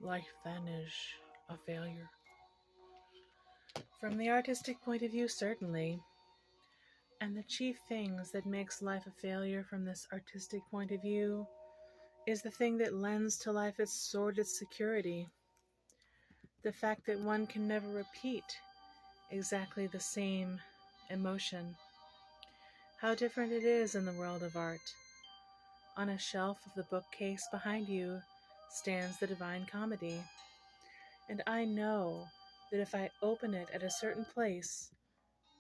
Life then is a failure. From the artistic point of view, certainly. And the chief things that makes life a failure from this artistic point of view is the thing that lends to life its sordid security. The fact that one can never repeat exactly the same emotion. How different it is in the world of art. On a shelf of the bookcase behind you stands the Divine Comedy. And I know that if I open it at a certain place,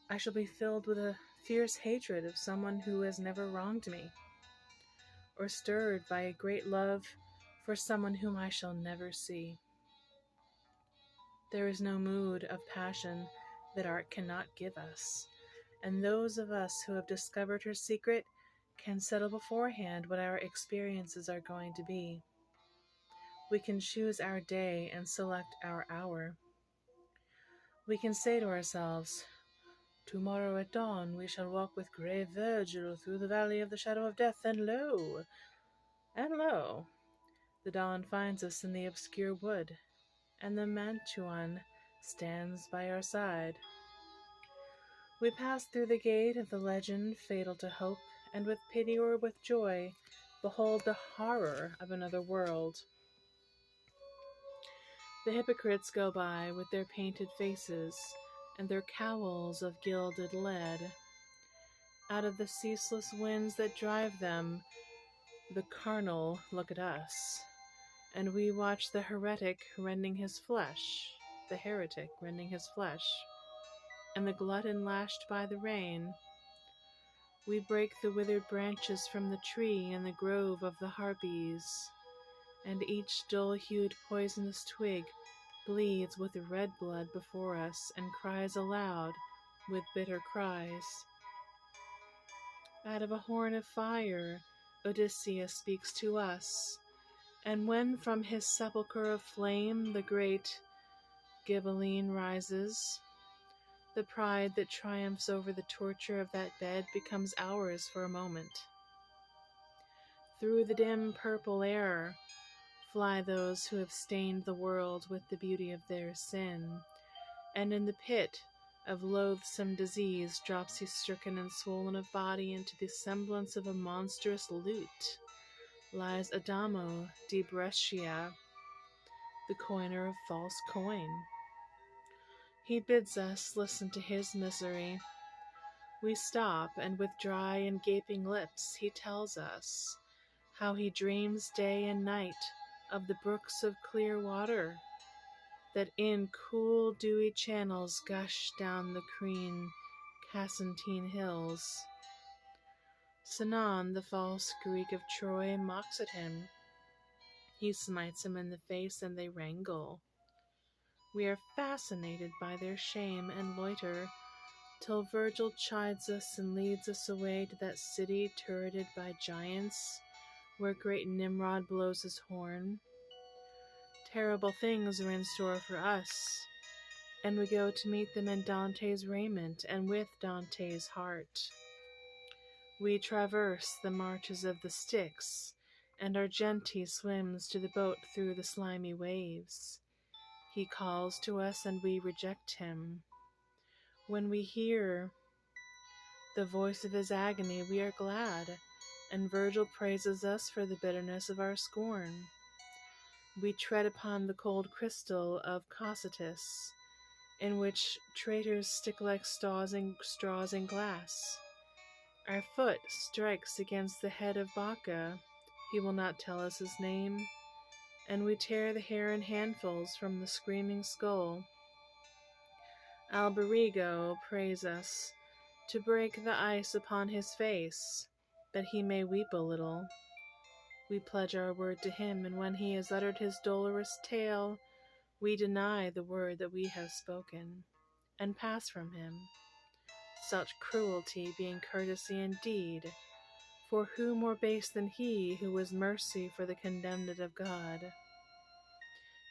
I shall be filled with a fierce hatred of someone who has never wronged me, or stirred by a great love for someone whom I shall never see. There is no mood of passion that art cannot give us, and those of us who have discovered her secret can settle beforehand what our experiences are going to be. We can choose our day and select our hour. We can say to ourselves, "Tomorrow at dawn we shall walk with grave Virgil through the valley of the shadow of death, and lo, the dawn finds us in the obscure wood, and the Mantuan stands by our side. We pass through the gate of the legend fatal to hope, and with pity or with joy behold the horror of another world. The hypocrites go by with their painted faces and their cowls of gilded lead. Out of the ceaseless winds that drive them, the carnal look at us, and we watch the heretic rending his flesh, and the glutton lashed by the rain. We break the withered branches from the tree in the grove of the harpies, and each dull-hued poisonous twig bleeds with red blood before us and cries aloud with bitter cries. Out of a horn of fire Odysseus speaks to us, and when from his sepulchre of flame the great Ghibelline rises, the pride that triumphs over the torture of that bed becomes ours for a moment. Through the dim purple air fly those who have stained the world with the beauty of their sin, and in the pit of loathsome disease drops he stricken and swollen of body into the semblance of a monstrous lute, lies Adamo di Brescia, the coiner of false coin. He bids us listen to his misery. We stop, and with dry and gaping lips he tells us how he dreams day and night of the brooks of clear water that in cool dewy channels gush down the green Casentine hills. Sinon, the false Greek of Troy, mocks at him. He smites him in the face, and they wrangle. We are fascinated by their shame and loiter, till Virgil chides us and leads us away to that city turreted by giants, where great Nimrod blows his horn. Terrible things are in store for us, and we go to meet them in Dante's raiment and with Dante's heart. We traverse the marches of the Styx, and Argenti swims to the boat through the slimy waves. He calls to us, and we reject him. When we hear the voice of his agony, we are glad, and Virgil praises us for the bitterness of our scorn. We tread upon the cold crystal of Cocytus, in which traitors stick like straws in glass. Our foot strikes against the head of Baccha. He will not tell us his name, and we tear the hair in handfuls from the screaming skull. Alberigo prays us to break the ice upon his face, that he may weep a little. We pledge our word to him, and when he has uttered his dolorous tale, we deny the word that we have spoken, and pass from him. Such cruelty being courtesy indeed, for who more base than he who was mercy for the condemned of God?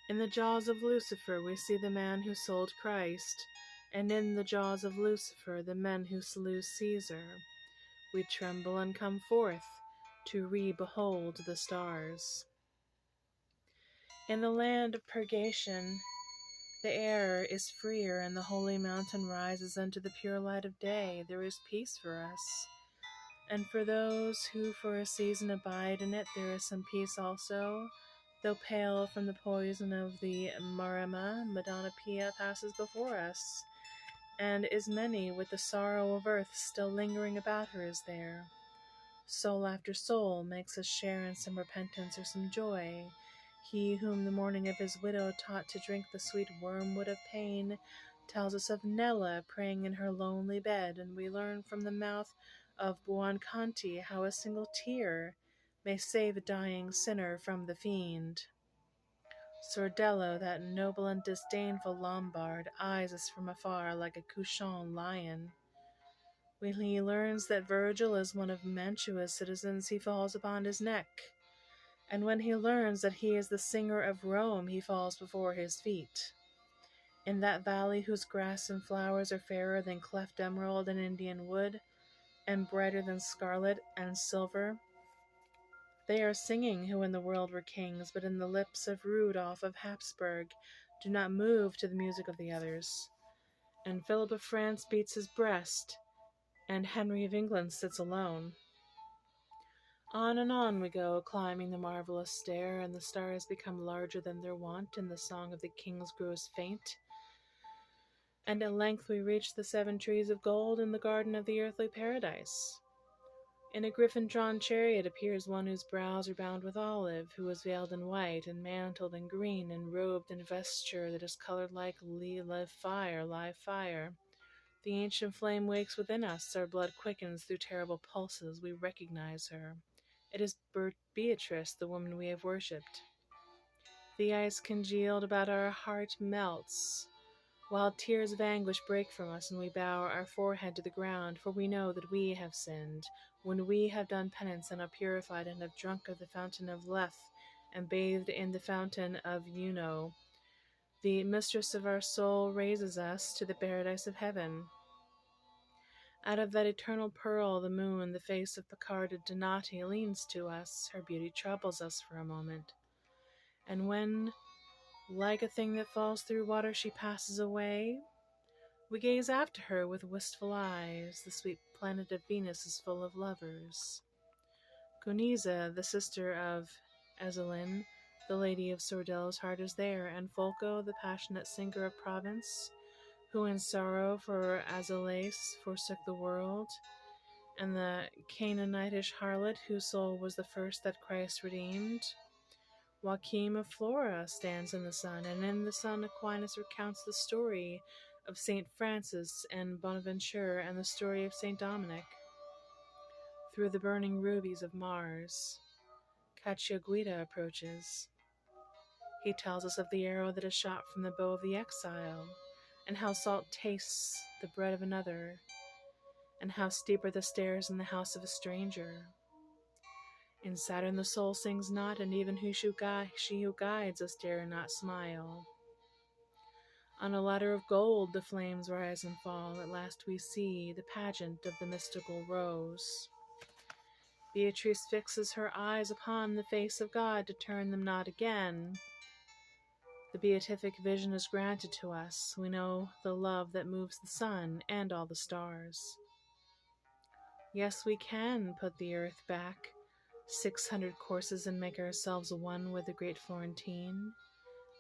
In the jaws of Lucifer we see the man who sold Christ, and in the jaws of Lucifer the men who slew Caesar. We tremble and come forth to re-behold the stars. In the land of purgation, the air is freer, and the holy mountain rises unto the pure light of day. There is peace for us. And for those who for a season abide in it, there is some peace also. Though pale from the poison of the Marama, Madonna Pia passes before us, and is many with the sorrow of earth still lingering about her is there. Soul after soul makes us share in some repentance or some joy. He whom the mourning of his widow taught to drink the sweet wormwood of pain tells us of Nella praying in her lonely bed, and we learn from the mouth of Buonconti how a single tear may save a dying sinner from the fiend. Sordello, that noble and disdainful Lombard, eyes us from afar like a couchant lion. When he learns that Virgil is one of Mantua's citizens, he falls upon his neck. And when he learns that he is the singer of Rome, he falls before his feet. In that valley whose grass and flowers are fairer than cleft emerald and Indian wood, and brighter than scarlet and silver, they are singing who in the world were kings, but in the lips of Rudolph of Habsburg do not move to the music of the others. And Philip of France beats his breast, and Henry of England sits alone. On and on we go, climbing the marvelous stair, and the stars become larger than their wont, and the song of the kings grows faint. And at length we reach the 7 trees of gold in the garden of the earthly paradise. In a griffin-drawn chariot appears one whose brows are bound with olive, who is veiled in white, and mantled in green, and robed in vesture that is colored like live fire. The ancient flame wakes within us, our blood quickens through terrible pulses, we recognize her. It is Beatrice, the woman we have worshipped. The ice congealed about our heart melts, while tears of anguish break from us, and we bow our forehead to the ground, for we know that we have sinned. When we have done penance and are purified and have drunk of the fountain of Lethe and bathed in the fountain of Juno, the mistress of our soul raises us to the paradise of heaven. Out of that eternal pearl, the moon, the face of Picard Donati, leans to us. Her beauty troubles us for a moment. And when, like a thing that falls through water, she passes away, we gaze after her with wistful eyes. The sweet planet of Venus is full of lovers. Coniza, the sister of Ezelin, the lady of Sordello's heart, is there, and Folco, the passionate singer of Provence, who in sorrow for Azalais forsook the world, and the Canaanitish harlot whose soul was the first that Christ redeemed. Joachim of Flora stands in the sun, and in the sun Aquinas recounts the story of St. Francis and Bonaventure and the story of St. Dominic. Through the burning rubies of Mars, Cacciaguida approaches. He tells us of the arrow that is shot from the bow of the exile, and how salt tastes the bread of another, and how steep are the stairs in the house of a stranger. In Saturn the soul sings not, and even she who guides us dare not smile. On a ladder of gold the flames rise and fall. At last we see the pageant of the mystical rose. Beatrice fixes her eyes upon the face of God to turn them not again. The beatific vision is granted to us. We know the love that moves the sun and all the stars. Yes, we can put the earth back 600 courses and make ourselves one with the great Florentine,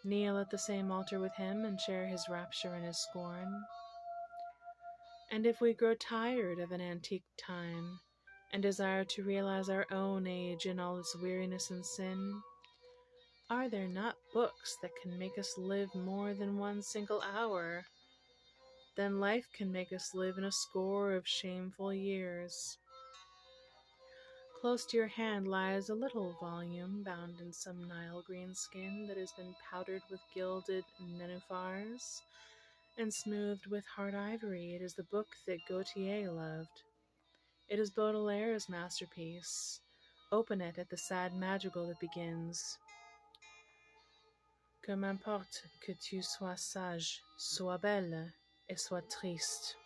kneel at the same altar with him and share his rapture and his scorn. And if we grow tired of an antique time and desire to realize our own age in all its weariness and sin, are there not books that can make us live more than one single hour? Then life can make us live in a score of shameful years. Close to your hand lies a little volume bound in some Nile green skin that has been powdered with gilded nenuphars and smoothed with hard ivory. It is the book that Gautier loved. It is Baudelaire's masterpiece. Open it at the sad madrigal that begins: Que m'importe que tu sois sage, sois belle, et sois triste.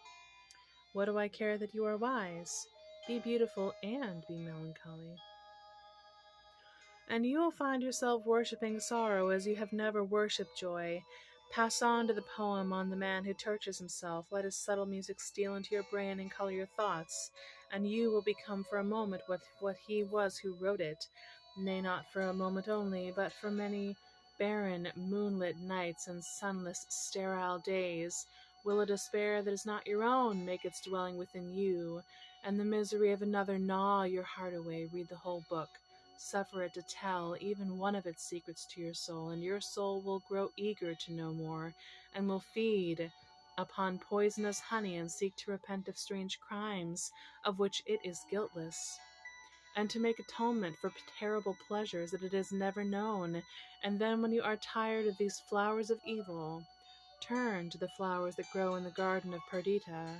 What do I care that you are wise? Be beautiful and be melancholy. and you will find yourself worshipping sorrow as you have never worshipped joy. Pass on to the poem on the man who tortures himself. Let his subtle music steal into your brain and color your thoughts, and you will become for a moment what he was who wrote it. Nay, not for a moment only, but for many barren, moonlit nights and sunless, sterile days. Will a despair that is not your own make its dwelling within you, and the misery of another gnaw your heart away? Read the whole book. Suffer it to tell even one of its secrets to your soul, and your soul will grow eager to know more, and will feed upon poisonous honey and seek to repent of strange crimes of which it is guiltless, and to make atonement for terrible pleasures that it has never known. And then, when you are tired of these flowers of evil, turn to the flowers that grow in the garden of Perdita,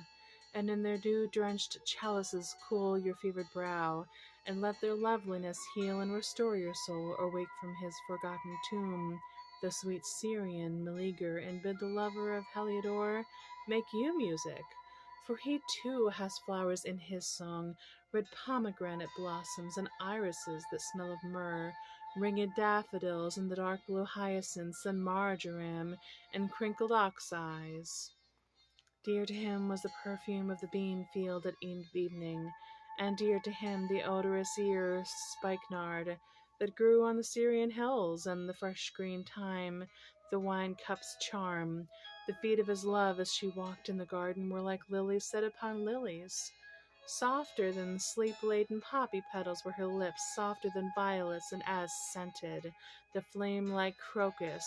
and in their dew-drenched chalices cool your fevered brow, and let their loveliness heal and restore your soul, or wake from his forgotten tomb the sweet Syrian Meleager, and bid the lover of Heliodore make you music. For he too has flowers in his song, red pomegranate blossoms, and irises that smell of myrrh, ringed daffodils, and the dark blue hyacinths, and marjoram, and crinkled ox eyes. Dear to him was the perfume of the bean field at evening, and dear to him the odorous ear spikenard that grew on the Syrian hills, and the fresh green thyme, the wine cup's charm. The feet of his love as she walked in the garden were like lilies set upon lilies. Softer than sleep-laden poppy petals were her lips, softer than violets, and as scented. The flame-like crocus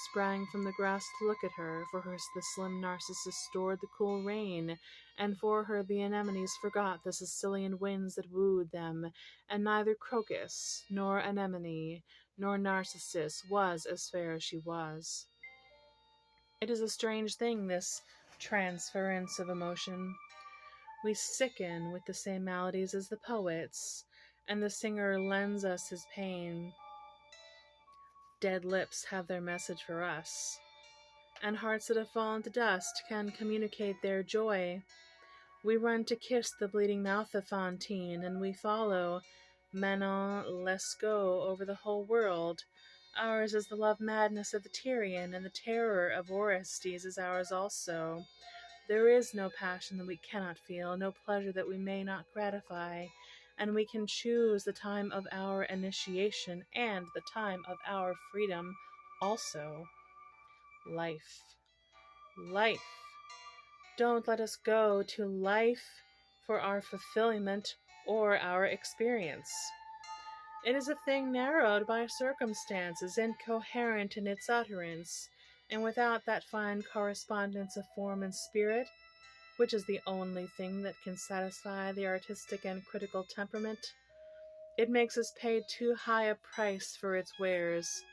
sprang from the grass to look at her. For her the slim narcissus stored the cool rain, and for her the anemones forgot the Sicilian winds that wooed them, and neither crocus, nor anemone, nor narcissus was as fair as she was. It is a strange thing, this transference of emotion. We sicken with the same maladies as the poets, and the singer lends us his pain. Dead lips have their message for us, and hearts that have fallen to dust can communicate their joy. We run to kiss the bleeding mouth of Fantine, and we follow Manon Lescaut over the whole world. Ours is the love madness of the Tyrian, and the terror of Orestes is ours also. There is no passion that we cannot feel, no pleasure that we may not gratify, and we can choose the time of our initiation and the time of our freedom also. Life. Life. Don't let us go to life for our fulfillment or our experience. It is a thing narrowed by circumstances, incoherent in its utterance, and without that fine correspondence of form and spirit, which is the only thing that can satisfy the artistic and critical temperament. It makes us pay too high a price for its wares,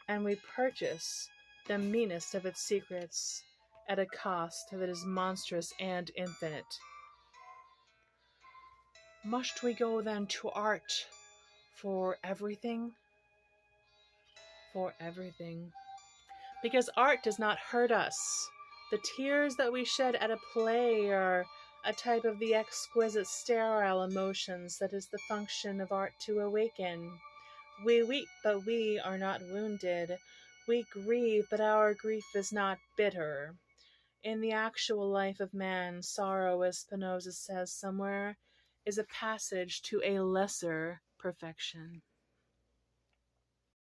and we purchase the meanest of its secrets at a cost that is monstrous and infinite. Must we go then to art for everything? For everything. Because art does not hurt us. The tears that we shed at a play are a type of the exquisite sterile emotions that is the function of art to awaken. We weep, but we are not wounded. We grieve, but our grief is not bitter. In the actual life of man, sorrow, as Spinoza says somewhere, is a passage to a lesser perfection.